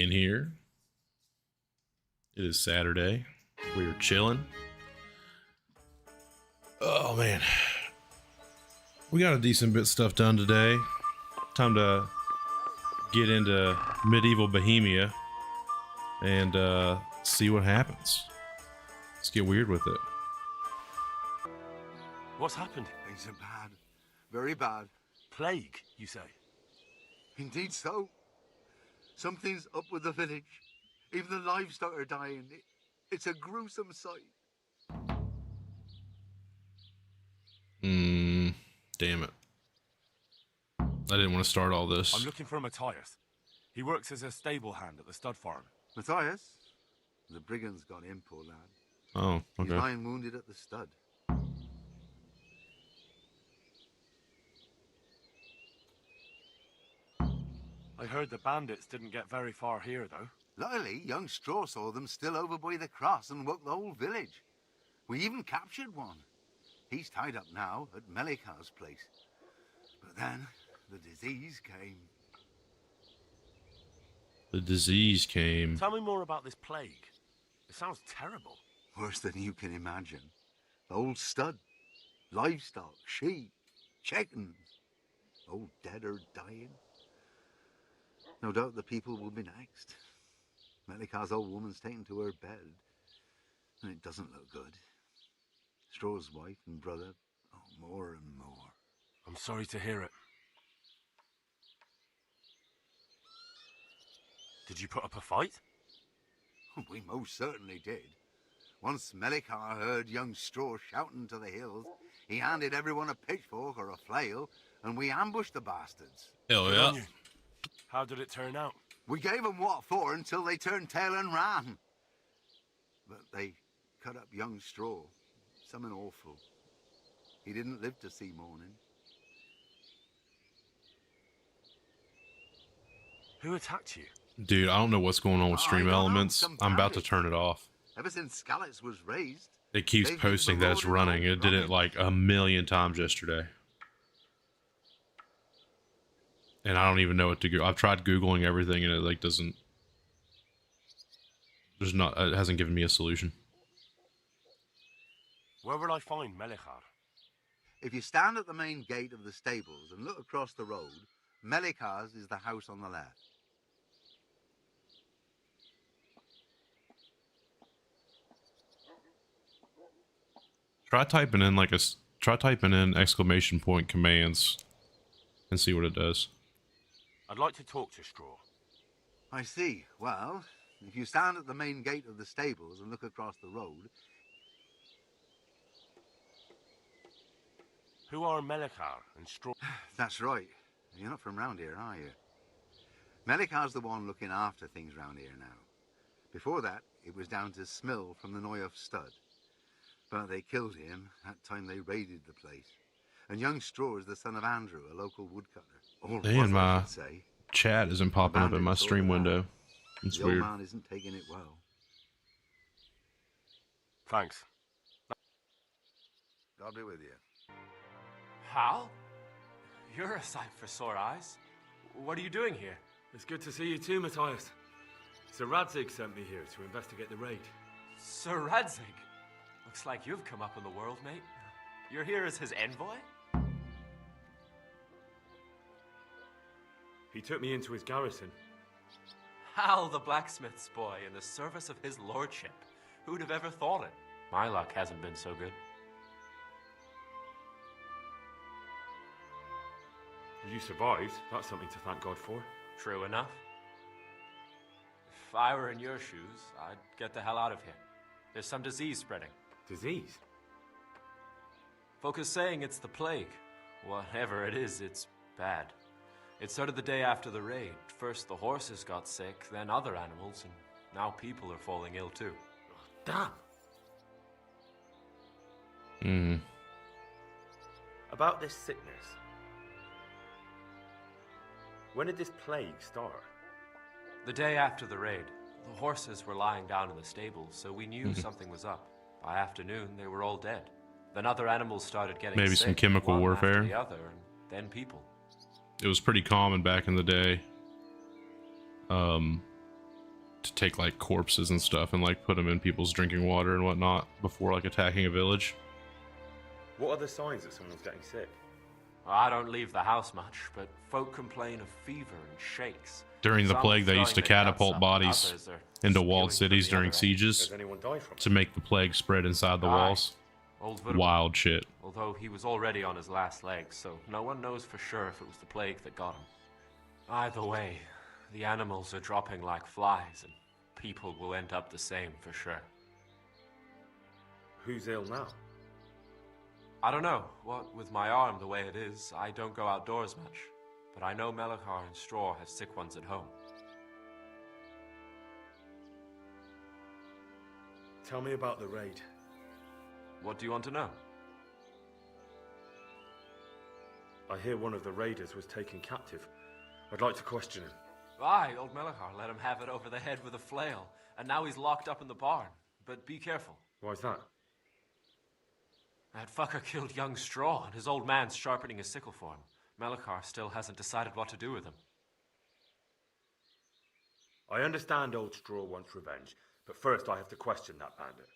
in here. It is Saturday. We are chilling. Oh man, we got a decent bit of stuff done today. Time to get into medieval Bohemia and see what happens. Let's get weird with it. What's happened? Things are bad. Very bad. Plague, you say? Indeed so. Something's up with the village. Even the livestock are dying. It's a gruesome sight. Damn it. I didn't want to start all this. I'm looking for Matthias. He works as a stable hand at the stud farm. Matthias? The brigands got him, poor lad. Oh, okay. He's lying wounded at the stud. I heard the bandits didn't get very far here, though. Luckily, young Straw saw them still over by the cross and woke the whole village. We even captured one. He's tied up now at Melikar's place. But then, the disease came. The disease came. Tell me more about this plague. It sounds terrible. Worse than you can imagine. The old stud, livestock, sheep, chickens, all dead or dying. No doubt the people will be next. Melikar's old woman's taken to her bed, and it doesn't look good. Straw's wife and brother, more and more. I'm sorry to hear it. Did you put up a fight? We most certainly did. Once Melikar heard young Straw shouting to the hills, he handed everyone a pitchfork or a flail, and we ambushed the bastards. Hell yeah. How did it turn out? We gave them what for until they turned tail and ran. But they cut up young Straw. Something awful. He didn't live to see morning. Who attacked you? Dude, I don't know what's going on with Stream Elements. I'm about to turn it off. Ever since Skalitz was raised, It keeps posting that it's running. It did it like a million times yesterday. And I don't even know what to go. I've tried Googling everything and it like doesn't. It hasn't given me a solution. Where will I find Melikar? if you stand at the main gate of the stables and look across the road, Melikar's is the house on the left. Try typing in exclamation point commands and see what it does. I'd like to talk to Straw. I see. Well, if you stand at the main gate of the stables and look across the road... Who are Melikar and Straw? That's right. You're not from round here, are you? Melikar's the one looking after things round here now. Before that, it was down to Smill from the Neuhoff stud. But they killed him that time they raided the place. And young Straw is the son of Andrew, a local woodcutter. Or Man, my say. chat isn't popping up in my stream window. It's the weird. old man isn't taking it well. Thanks. God be with you. Hal? You're a sight for sore eyes. What are you doing here? It's good to see you too, Matthias. Sir Radzig sent me here to investigate the raid. Sir Radzig? Looks like you've come up in the world, mate. You're here as his envoy? He took me into his garrison. Hal, the blacksmith's boy, in the service of his lordship. Who'd have ever thought it? My luck hasn't been so good. You survived. That's something to thank God for. True enough. If I were in your shoes, I'd get the hell out of here. There's some disease spreading. Disease? Folk are saying it's the plague. Whatever it is, it's bad. It started the day after the raid. First the horses got sick, then other animals, and now people are falling ill too. Oh, damn. Hmm. About this sickness. When did this plague start? The day after the raid. The horses were lying down in the stable, so we knew something was up. By afternoon, they were all dead. Then other animals started getting Maybe sick, some chemical one warfare. after the other, and then people. It was pretty common back in the day. to take like corpses and stuff and like put them in people's drinking water and whatnot before like attacking a village. What are the signs that someone's getting sick? I don't leave the house much, but folk complain of fever and shakes. During the Some plague, they throwing used to their guts catapult up, bodies others are into spewing walled from cities the during other end. sieges Has anyone died from it? to make the plague spread inside the Aye. walls. Old Woodward, Wild shit. although he was already on his last legs, so no one knows for sure if it was the plague that got him. Either way, the animals are dropping like flies, and people will end up the same for sure. Who's ill now? I don't know. What with my arm the way it is, I don't go outdoors much. But I know Melachar and Straw have sick ones at home. Tell me about the raid. What do you want to know? I hear one of the raiders was taken captive. I'd like to question him. Aye, old Melachar let him have it over the head with a flail, and now he's locked up in the barn. But be careful. Why's that? That fucker killed young Straw, and his old man's sharpening his sickle for him. Melachar still hasn't decided what to do with him. I understand old Straw wants revenge, but first I have to question that bandit.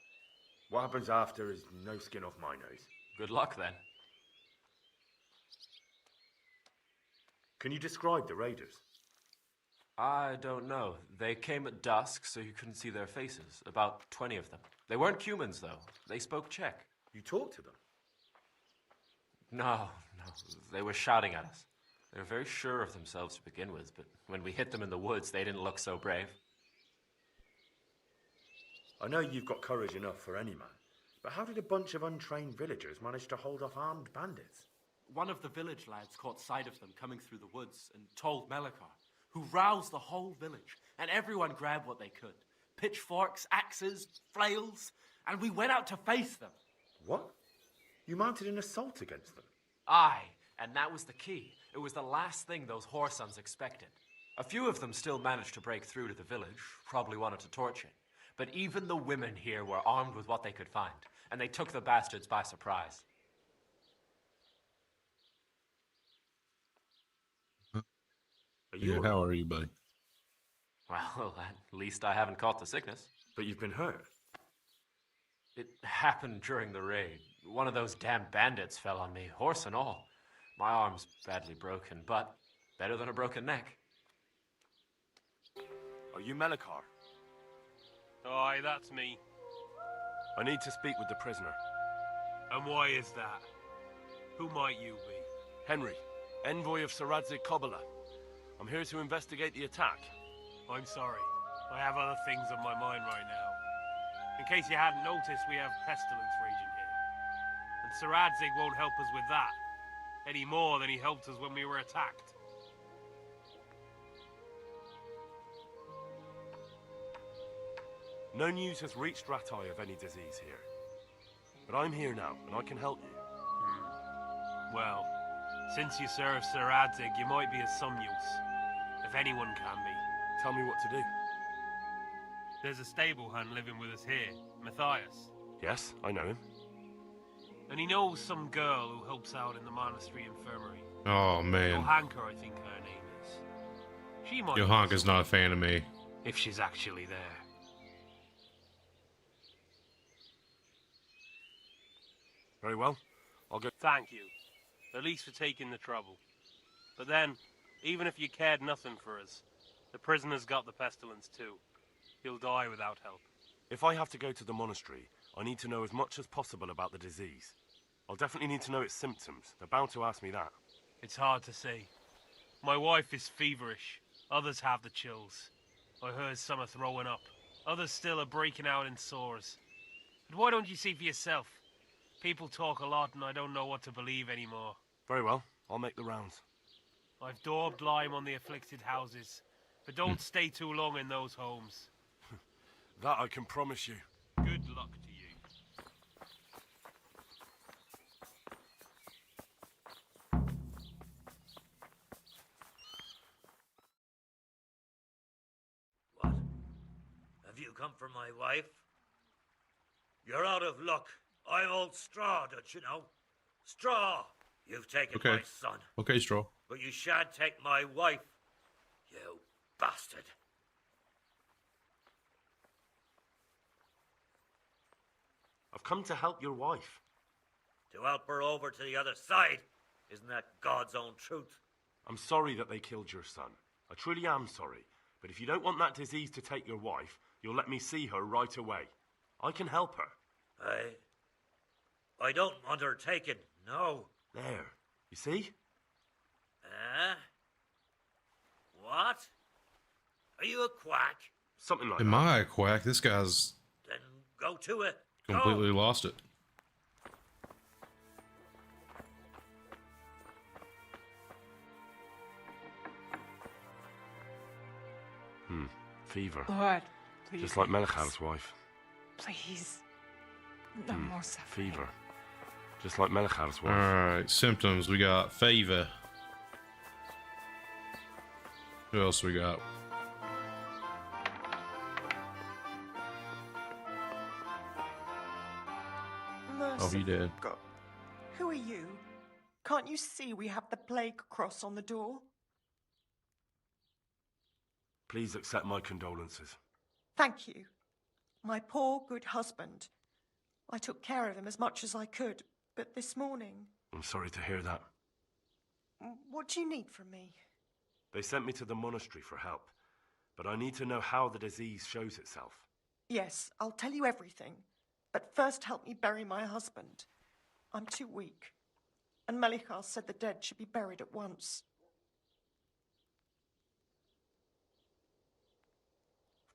What happens after is no skin off my nose. Good luck, then. Can you describe the raiders? I don't know. They came at dusk, so you couldn't see their faces. About 20 of them. They weren't humans, though. They spoke Czech. You talked to them? No. They were shouting at us. They were very sure of themselves to begin with, but when we hit them in the woods, they didn't look so brave. I know you've got courage enough for any man, but how did a bunch of untrained villagers manage to hold off armed bandits? One of the village lads caught sight of them coming through the woods and told Melachar, who roused the whole village, and everyone grabbed what they could. Pitchforks, axes, flails, and we went out to face them. What? You mounted an assault against them? Aye, and that was the key. It was the last thing those whoresons expected. A few of them still managed to break through to the village, probably wanted to torch it. But even the women here were armed with what they could find, and they took the bastards by surprise. Are you all- How are you, buddy? Well, at least I haven't caught the sickness. But you've been hurt. It happened during the raid. One of those damn bandits fell on me, horse and all. My arm's badly broken, but better than a broken neck. Are you Melachar? Aye, that's me. I need to speak with the prisoner. And why is that? Who might you be? Henry, envoy of Saradzik Kobala. I'm here to investigate the attack. I'm sorry. I have other things on my mind right now. In case you hadn't noticed, we have pestilence raging here. And Saradzik won't help us with that, any more than he helped us when we were attacked. No news has reached Ratai of any disease here. But I'm here now, and I can help you. Well, since you serve Saradzik, you might be of some use. If anyone can be. Tell me what to do. There's a stable hand living with us here, Matthias. Yes, I know him. And he knows some girl who helps out in the monastery infirmary. Oh man, Johanka, I think her name is. She might Johanka's not a fan of me. if she's actually there. Very well. I'll go. Thank you. At least for taking the trouble. But then, even if you cared nothing for us, the prisoner's got the pestilence too. He'll die without help. If I have to go to the monastery, I need to know as much as possible about the disease. I'll definitely need to know its symptoms. They're bound to ask me that. It's hard to say. My wife is feverish. Others have the chills. I heard some are throwing up. Others still are breaking out in sores. But why don't you see for yourself? People talk a lot and I don't know what to believe anymore. Very well. I'll make the rounds. I've daubed lime on the afflicted houses, but don't stay too long in those homes. That I can promise you. Good luck to you. What? Have you come for my wife? You're out of luck. I'm old Straw, don't you know? Straw! You've taken Okay. my son, Okay, Straw. but you shan't take my wife. You bastard. I've come to help your wife. To help her over to the other side. Isn't that God's own truth? I'm sorry that they killed your son. I truly am sorry. But if you don't want that disease to take your wife, you'll let me see her right away. I can help her. I don't want her taken, no. There. You see? What? Are you a quack? Something like Am that. I a quack? This guy's Then go to it. completely Go. lost it. Fever. Lord, please. Just like Melichar's wife. Please. No more suffering. Fever. Just like Melichar's wife. Alright, symptoms. We got fever. Who else we got? Oh, he did. God. Who are you? Can't you see we have the plague cross on the door? Please accept my condolences. Thank you. My poor, good husband. I took care of him as much as I could, but this morning... I'm sorry to hear that. What do you need from me? They sent me to the monastery for help, but I need to know how the disease shows itself. Yes, I'll tell you everything. But first help me bury my husband. I'm too weak. And Melichar said the dead should be buried at once.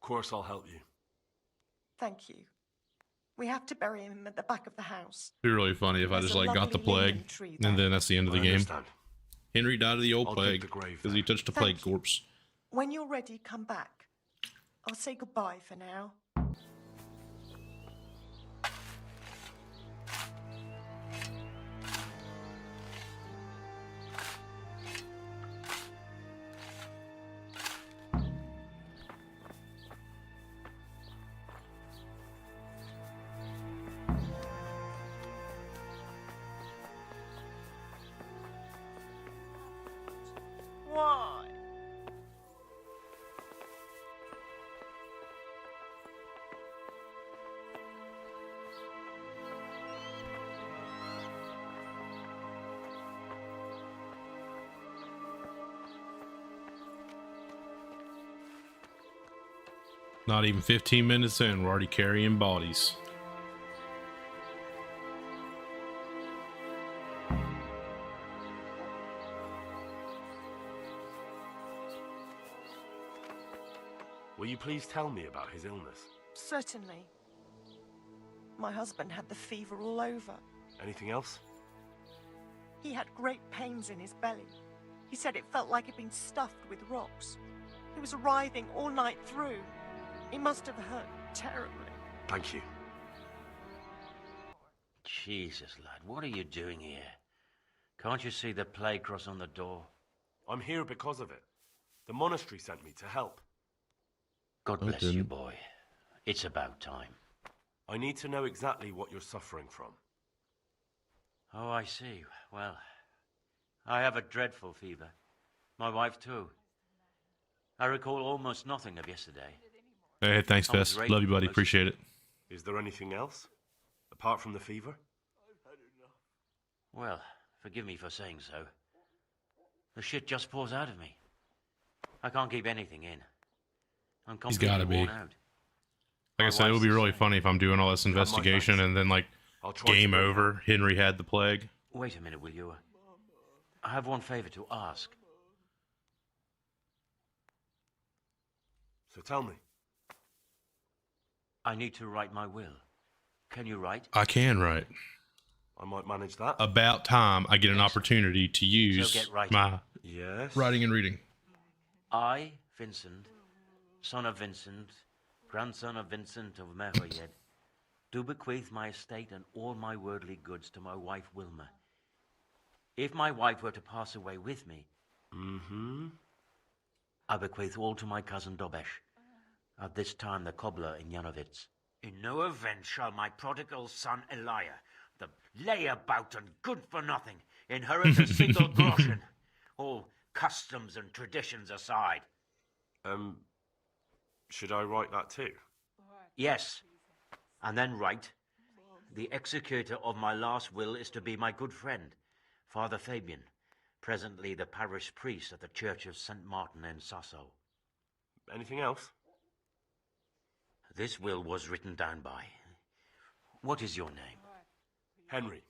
Of course I'll help you. Thank you. We have to bury him at the back of the house. It'd be really funny if I There's just a like got the lovely linden plague, tree and there. then that's the end of the I game. understand. Henry died of the old I'll plague dig the grave because he then. touched a Thank plague you. corpse. When you're ready, come back. I'll say goodbye for now. Why? Not even 15 minutes in, we're already carrying bodies. Will you please tell me about his illness? Certainly. My husband had the fever all over. Anything else? He had great pains in his belly. He said it felt like it'd been stuffed with rocks. He was writhing all night through. It must have hurt terribly. Thank you. Jesus, lad, what are you doing here? Can't you see the plague cross on the door? I'm here because of it. The monastery sent me to help. God I bless you, didn't. boy. It's about time. I need to know exactly what you're suffering from. Oh, I see. Well, I have a dreadful fever. My wife, too. I recall almost nothing of yesterday. Hey, thanks, I was Fest. raised Love you, buddy. most- Appreciate it. Is there anything else? Apart from the fever? Well, forgive me for saying so. The shit just pours out of me. I can't keep anything in. I'm He's completely gotta be. worn out. Like I My said, it would be wife's the really same. funny if I'm doing all this have my investigation thanks. and then, like, I'll try to game bring over. Henry had the plague. Wait a minute, will you? I have one favor to ask. So tell me. I need to write my will. Can you write? I can write. I might manage that. About time I get an Excellent. opportunity to use get writing. my Yes. writing and reading. I, Vincent, son of Vincent, grandson of Vincent of Merhoyed, do bequeath my estate and all my worldly goods to my wife Wilma. If my wife were to pass away with me, I bequeath all to my cousin Dobesh, at this time the cobbler in Yanovitz. In no event shall my prodigal son Elia, the layabout and good-for-nothing, inherit a single groschen, all customs and traditions aside. Should I write that too? Yes, and then write, The executor of my last will is to be my good friend, Father Fabian, presently the parish priest at the Church of St. Martin in Sasso. Anything else? This will was written down by... What is your name? Henry.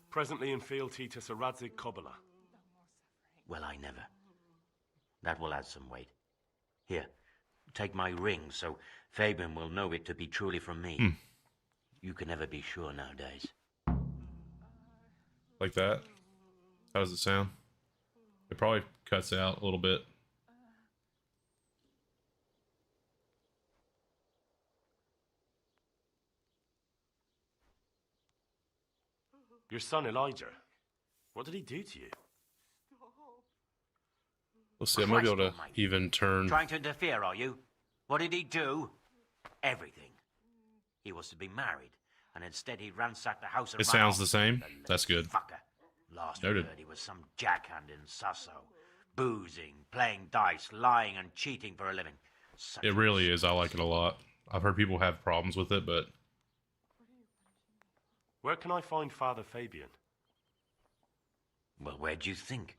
Presently in fealty to Sir Radzig Kobyla. Well, I never. That will add some weight. Here, take my ring so Fabian will know it to be truly from me. You can never be sure nowadays. Like that? How does it sound? It probably cuts out a little bit. Your son Elijah. What did he do to you? Let's see, I might be able to Christ almighty. even turn. Trying to interfere, are you? What did he do? Everything. He was to be married, and instead he ransacked the house and It ran sounds off. the same. The That's good. Fucker. Last we Noted. heard, he was some jackhand in Sasso. Boozing, playing dice, lying and cheating for a living. Such It really is. I like it a lot. I've heard people have problems with it, but Where can I find Father Fabian? Well, where do you think?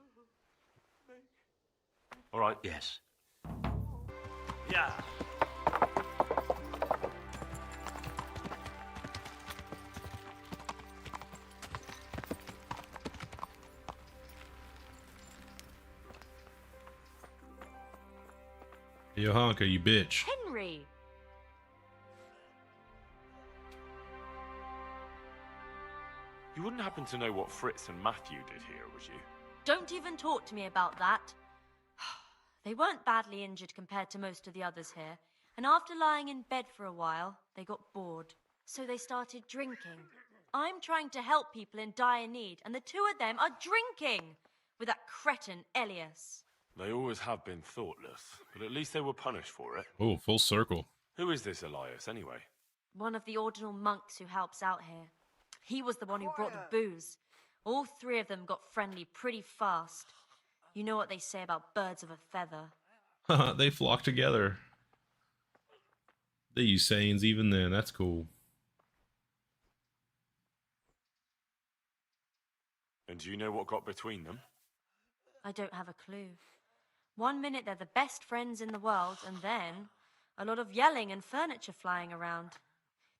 All right. Yes. Yeah. Johanka, you bitch. Henry! You wouldn't happen to know what Fritz and Matthew did here, would you? Don't even talk to me about that. They weren't badly injured compared to most of the others here, and after lying in bed for a while, they got bored. So they started drinking. I'm trying to help people in dire need, and the two of them are drinking with that cretin Elias. They always have been thoughtless, but at least they were punished for it. Oh, full circle. Who is this Elias, anyway? One of the ordinal monks who helps out here. He was the one who brought the booze. All three of them got friendly pretty fast. You know what they say about birds of a feather. They flock together. They use sayings even then. That's cool. And do you know what got between them? I don't have a clue. 1 minute they're the best friends in the world, and then a lot of yelling and furniture flying around.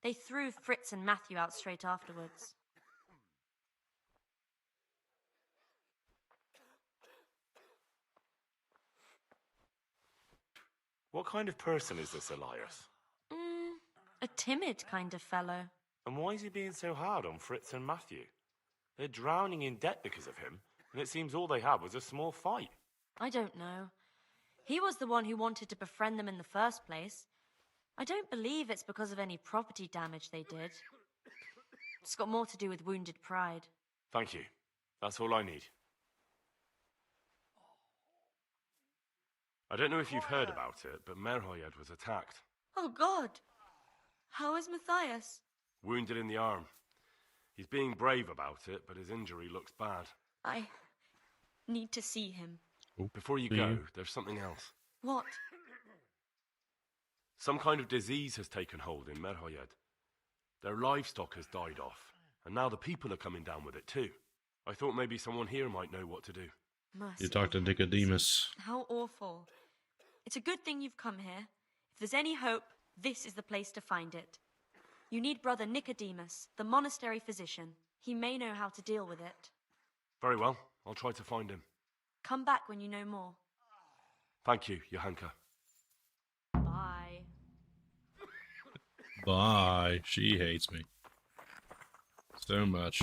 They threw Fritz and Matthew out straight afterwards. What kind of person is this Elias? A timid kind of fellow. And why is he being so hard on Fritz and Matthew? They're drowning in debt because of him, and it seems all they had was a small fight. I don't know. He was the one who wanted to befriend them in the first place. I don't believe it's because of any property damage they did. It's got more to do with wounded pride. Thank you. That's all I need. I don't know if you've heard about it, but Merhoyed was attacked. Oh, God! How is Matthias? Wounded in the arm. He's being brave about it, but his injury looks bad. I need to see him. Before you go, there's something else. What? Some kind of disease has taken hold in Merhoyed. Their livestock has died off, and now the people are coming down with it too. I thought maybe someone here might know what to do. You talked to Nicodemus. How awful. It's a good thing you've come here. If there's any hope, this is the place to find it. You need Brother Nicodemus, the monastery physician. He may know how to deal with it. Very well, I'll try to find him. Come back when you know more. Thank you, Johanka. Bye. Bye. She hates me so much.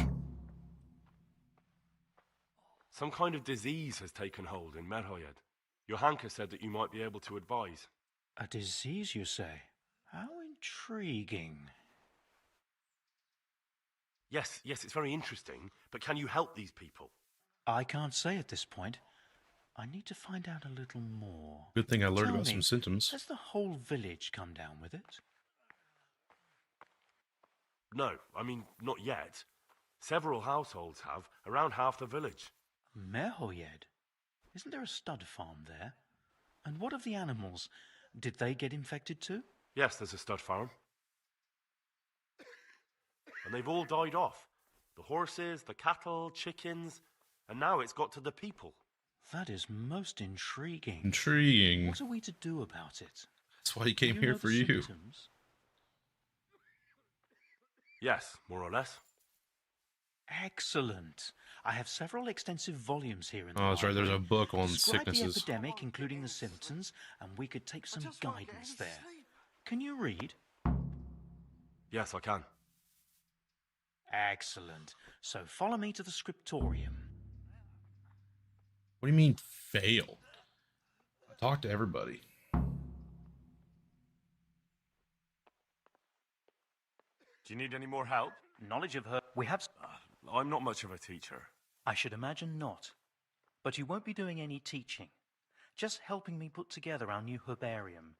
Some kind of disease has taken hold in Merhoyed. Johanka said that you might be able to advise. A disease, you say? How intriguing. Yes, it's very interesting, but can you help these people? I can't say at this point. I need to find out a little more. Good thing I learned Tell about me, some symptoms. Has the whole village come down with it? No, I mean, not yet. Several households have, around half the village. Merhoyed? Isn't there a stud farm there? And what of the animals? Did they get infected too? Yes, there's a stud farm. and they've all died off. The horses, the cattle, chickens, and now it's got to the people. That is most intriguing. Intriguing. What are we to do about it? That's why he Do came you here know for the you. symptoms? Yes, more or less. Excellent. I have several extensive volumes here in the Oh, that's right. There's a library. book on Describe sicknesses. the epidemic, including the symptoms, and we could take some guidance there. Can you read? Yes, I can. Excellent. So follow me to the scriptorium. What do you mean fail? I talked to everybody. Do you need any more help? Knowledge of her. We have. I'm not much of a teacher. I should imagine not. But you won't be doing any teaching. Just helping me put together our new herbarium.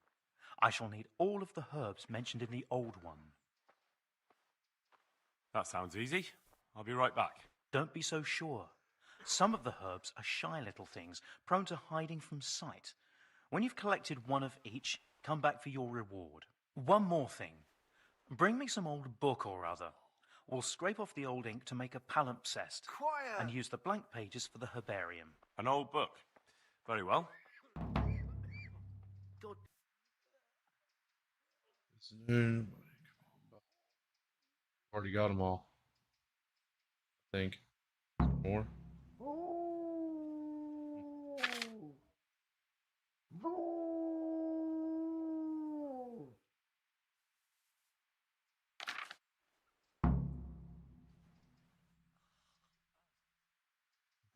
I shall need all of the herbs mentioned in the old one. That sounds easy. I'll be right back. Don't be so sure. Some of the herbs are shy little things, prone to hiding from sight. When you've collected one of each, come back for your reward. One more thing. Bring me some old book or other. We'll scrape off the old ink to make a palimpsest. Quiet! And use the blank pages for the herbarium. An old book. Very well. Already got them all. I think. More.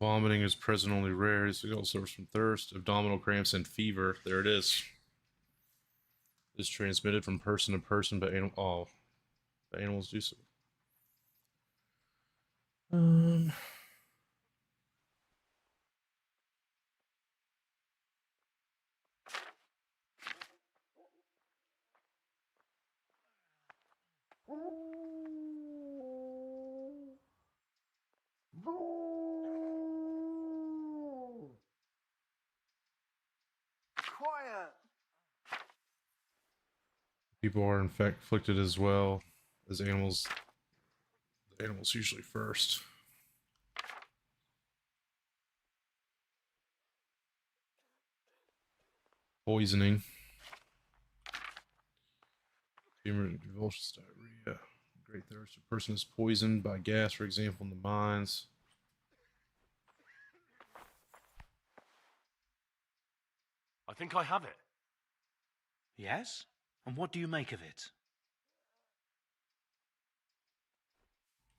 Vomiting is present only rare. This also suffers from thirst, abdominal cramps, and fever. There it is. Is transmitted from person to person, but animals do so. Quiet! People are inflicted as well as animals. The animals usually first. Poisoning. Humor, convulsions, diarrhea. Great thirst. A person is poisoned by gas, for example, in the mines. I think I have it. Yes? And what do you make of it?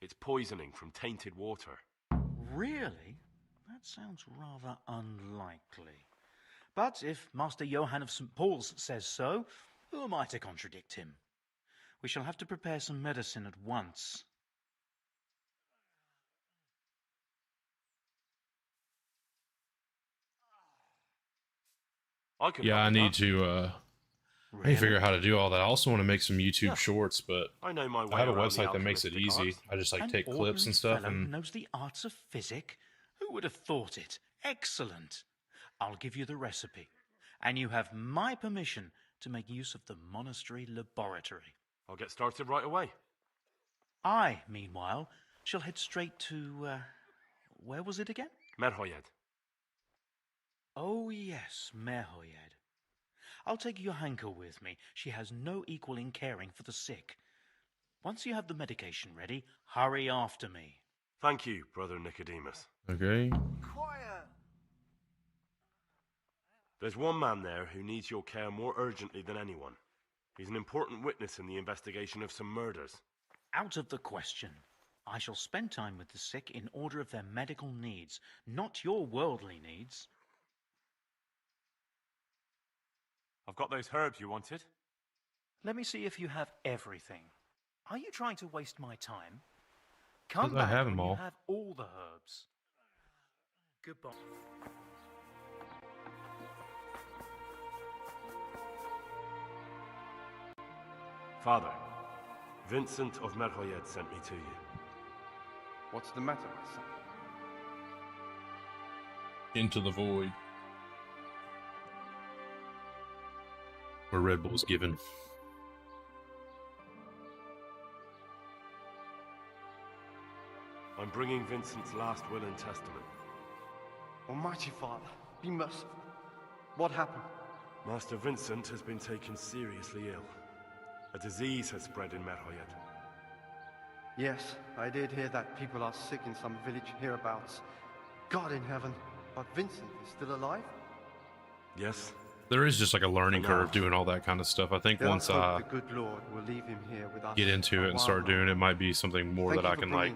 It's poisoning from tainted water. Really? That sounds rather unlikely. But if Master Johann of St. Paul's says so, who am I to contradict him? We shall have to prepare some medicine at once. I need to I need to figure out how to do all that. I also want to make some YouTube shorts, but I know my way I have a around website the that makes it alchemistic easy. arts. I just like An take clips and stuff fellow and knows the arts of physic? Who would have thought it? Excellent. I'll give you the recipe. And you have my permission to make use of the monastery laboratory. I'll get started right away. I, meanwhile, shall head straight to, where was it again? Merhoyed. Oh, yes, Merhoyed. I'll take Johanka with me. She has no equal in caring for the sick. Once you have the medication ready, hurry after me. Thank you, Brother Nicodemus. okay. Quiet! There's one man there who needs your care more urgently than anyone. He's an important witness in the investigation of some murders. Out of the question. I shall spend time with the sick in order of their medical needs, not your worldly needs. I've got those herbs you wanted. Let me see if you have everything. Are you trying to waste my time? Come I back have when them all. you have all the herbs. Goodbye. Father, Vincent of Merhoyed sent me to you. What's the matter, my son? Into the void. Where Red Bull's given. I'm bringing Vincent's last will and testament. Almighty Father, be merciful. What happened? Master Vincent has been taken seriously ill. A disease has spread in Merhoyet. Yes, I did hear that people are sick in some village hereabouts. God in heaven, but Vincent is still alive? Yes. There is just like a learning curve doing all that kind of stuff. I think once I the good Lord will leave him here with us get into it and start doing it, might be something more that I can like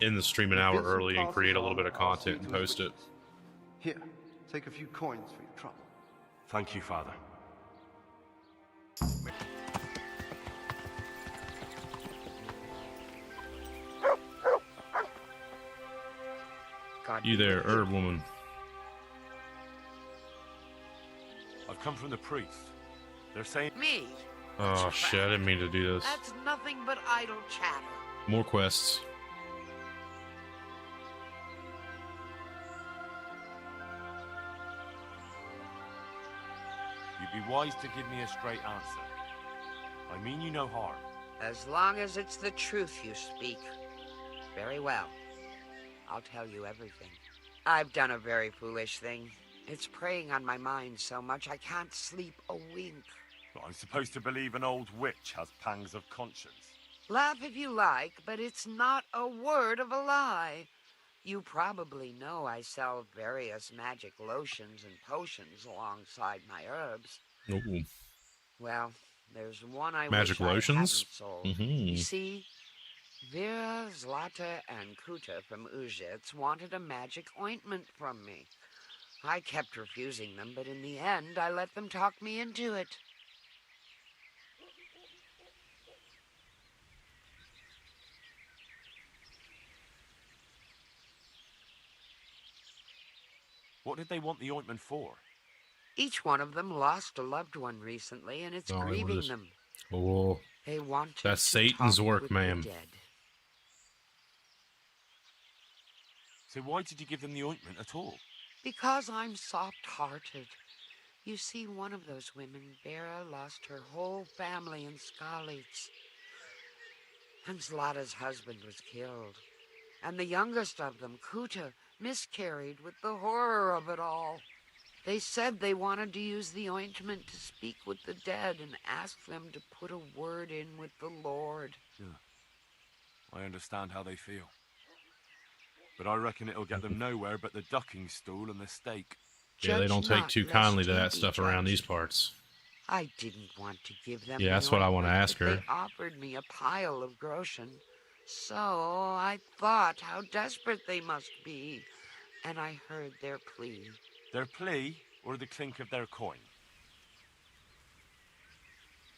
end the stream an hour early and create a little bit of content and post it. Here, take a few coins for your trouble. Thank you, Father. You there, herb woman? I've come from the priest. They're saying... Me? Oh shit, I didn't mean to do this. That's nothing but idle chatter. More quests. You'd be wise to give me a straight answer. I mean you no harm. As long as it's the truth you speak. Very well. I'll tell you everything. I've done a very foolish thing. It's preying on my mind so much I can't sleep a wink. But I'm supposed to believe an old witch has pangs of conscience. Laugh if you like, but it's not a word of a lie. You probably know I sell various magic lotions and potions alongside my herbs. Ooh. Well, there's one I Magic wish lotions? I hadn't sold. Mm-hmm. You see, Vera, Zlata, and Kuta from Uzhitz wanted a magic ointment from me. I kept refusing them, but in the end, I let them talk me into it. What did they want the ointment for? Each one of them lost a loved one recently, and it's grieving them. Oh, They want to that's Satan's talk work, with ma'am. the dead. So why did you give them the ointment at all? Because I'm soft-hearted. You see, one of those women, Vera, lost her whole family in Skalitz. And Zlata's husband was killed. And the youngest of them, Kuta, miscarried with the horror of it all. They said they wanted to use the ointment to speak with the dead and ask them to put a word in with the Lord. Yeah. I understand how they feel. But I reckon it'll get them nowhere but the ducking stool and the stake. Yeah, they don't take too kindly to that stuff around these parts. I didn't want to give them. Yeah, that's what I want to ask her. They offered me a pile of groschen, so I thought how desperate they must be, and I heard their plea. Their plea or the clink of their coin?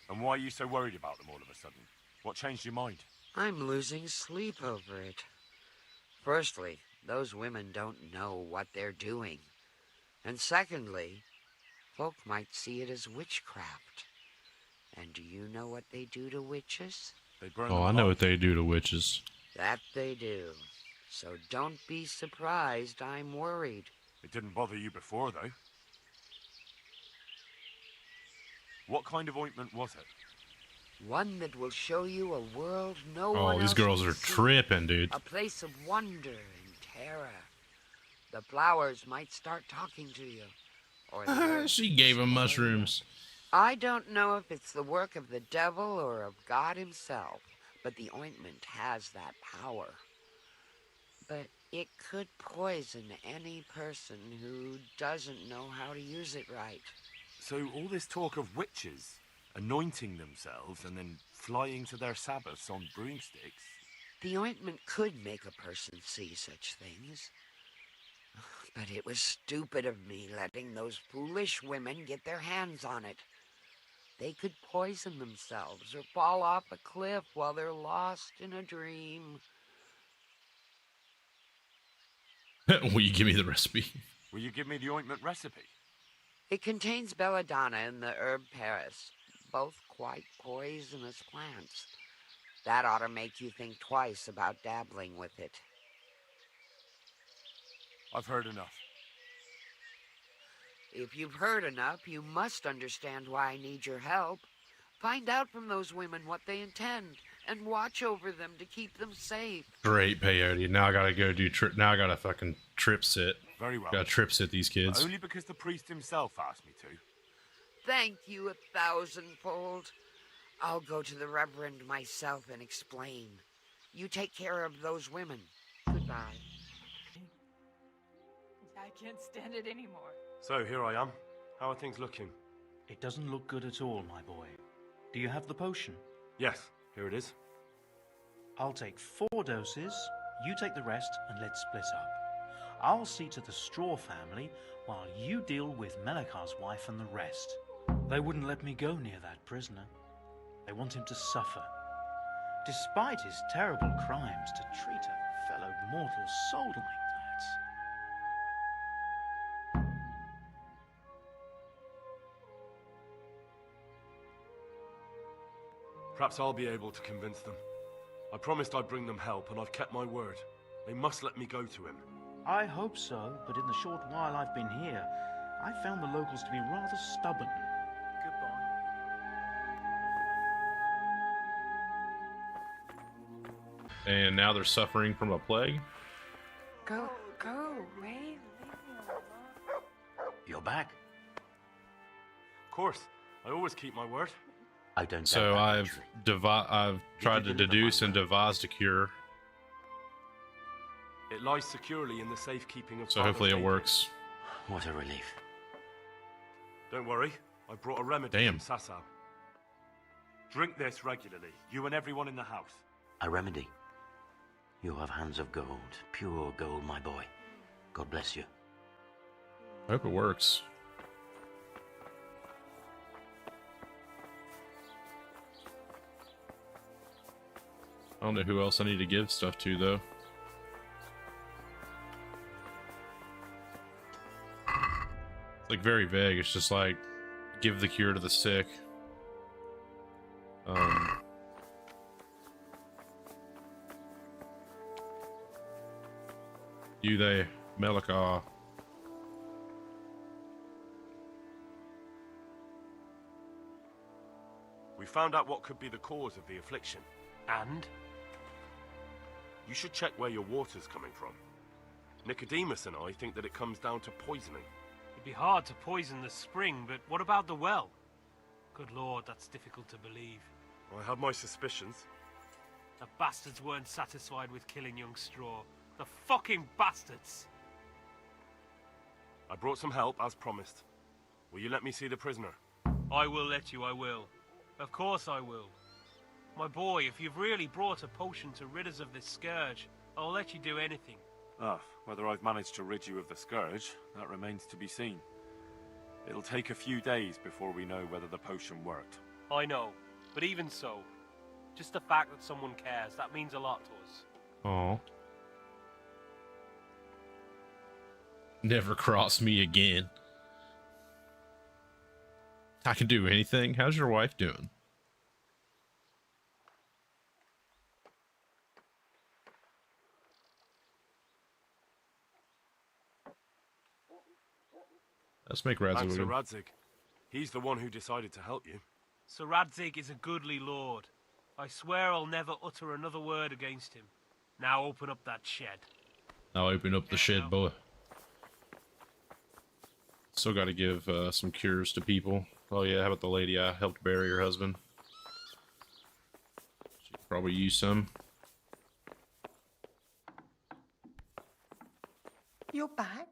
And why are you so worried about them all of a sudden? What changed your mind? I'm losing sleep over it. Firstly, those women don't know what they're doing. And secondly, folk might see it as witchcraft. And do you know what they do to witches? They burn Oh, I know what they do to witches. That they do. So don't be surprised I'm worried. It didn't bother you before, though. What kind of ointment was it? One that will show you a world no Oh, one these else girls can are see. tripping, dude. A place of wonder and terror. The flowers might start talking to you. Or the earth She gave him mushrooms. I don't know if it's the work of the devil or of God himself, but the ointment has that power. But it could poison any person who doesn't know how to use it right. So all this talk of witches anointing themselves and then flying to their sabbaths on broomsticks. The ointment could make a person see such things. But it was stupid of me letting those foolish women get their hands on it. They could poison themselves or fall off a cliff while they're lost in a dream. Will you give me the recipe? Will you give me the ointment recipe? It contains belladonna and the herb Paris, both quite poisonous plants. That ought to make you think twice about dabbling with it. I've heard enough. If you've heard enough, you must understand why I need your help. Find out from those women what they intend. and watch over them to keep them safe. Great, Peyote. Now I gotta go do trip. Now I gotta fucking trip sit. Very well. Gotta trip sit these kids. Only because the priest himself asked me to. Thank you 1,000-fold. I'll go to the Reverend myself and explain. You take care of those women. Goodbye. I can't stand it anymore. So, here I am. How are things looking? It doesn't look good at all, my boy. Do you have the potion? Yes, here it is. I'll take 4 doses, you take the rest, and let's split up. I'll see to the Straw family while you deal with Melikar's wife and the rest. They wouldn't let me go near that prisoner. They want him to suffer. Despite his terrible crimes, to treat a fellow mortal soul like that. Perhaps I'll be able to convince them. I promised I'd bring them help, and I've kept my word. They must let me go to him. I hope so, but in the short while I've been here, I've found the locals to be rather stubborn. And now they're suffering from a plague. Go away. You're back. Of course. I always keep my word. I don't. So I've tried to deduce and devised a cure. It lies securely in the safekeeping of. So hopefully it works. What a relief. Don't worry, I brought a remedy from Sasau. Drink this regularly, you and everyone in the house. A remedy. You have hands of gold, pure gold, my boy. God bless you. I hope it works. I don't know who else I need to give stuff to, though. It's like very vague. It's just like, give the cure to the sick. You, they, Melikar. We found out what could be the cause of the affliction. And? You should check where your water's coming from. Nicodemus and I think that it comes down to poisoning. It'd be hard to poison the spring, but what about the well? Good lord, that's difficult to believe. I have my suspicions. The bastards weren't satisfied with killing young Straw. The fucking bastards! I brought some help, as promised. Will you let me see the prisoner? I will let you, I will. Of course I will. My boy, if you've really brought a potion to rid us of this scourge, I'll let you do anything. Whether I've managed to rid you of the scourge, that remains to be seen. It'll take a few days before we know whether the potion worked. I know, but even so, just the fact that someone cares, that means a lot to us. Aw. Never cross me again. I can do anything. How's your wife doing? Let's make Radzig Thanks look to good. Radzig. He's the one who decided to help you. Sir Radzig is a goodly lord. I swear I'll never utter another word against him. Now open up that shed. I'll open up the shed, boy. Still got to give some cures to people. Oh yeah, how about the lady I helped bury her husband? She could probably use some. You're back?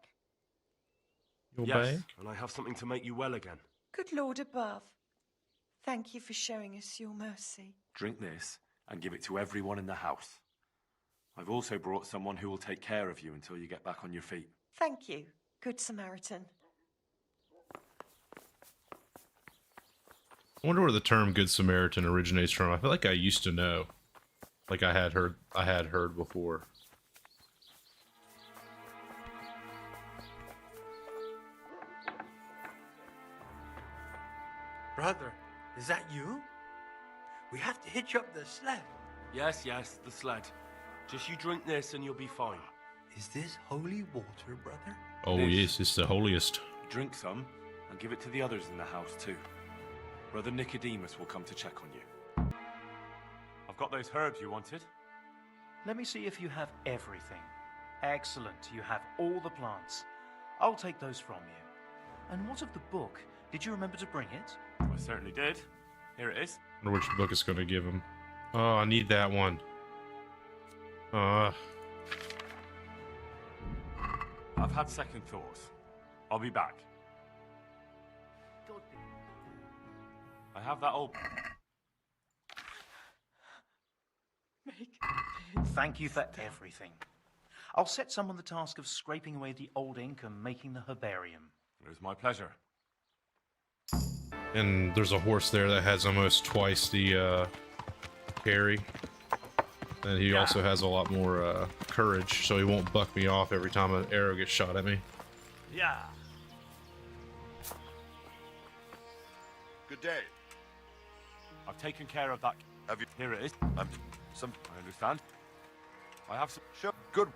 You're Yes, back? and I have something to make you well again. Good Lord above. Thank you for showing us your mercy. Drink this and give it to everyone in the house. I've also brought someone who will take care of you until you get back on your feet. Thank you, Good Samaritan. I wonder where the term Good Samaritan originates from. I feel like I used to know. Like I had heard before. Brother, is that you? We have to hitch up the sled. Yes, the sled. Just you drink this and you'll be fine. Is this holy water, brother? Oh yes, it's the holiest. Drink some and give it to the others in the house too. Brother Nicodemus will come to check on you. I've got those herbs you wanted. Let me see if you have everything. Excellent, you have all the plants. I'll take those from you. And what of the book? Did you remember to bring it? I certainly did. Here it is. I wonder which book it's going to give him. Oh, I need that one. I've had second thoughts. I'll be back. I have that old... Thank you for everything. I'll set someone the task of scraping away the old ink and making the herbarium. It was my pleasure. And there's a horse there that has almost twice the carry. And he also has a lot more courage, so he won't buck me off every time an arrow gets shot at me. Yeah. Good day. I've taken care of that. Have you? Here it is. I understand. I have some... Sure. Good.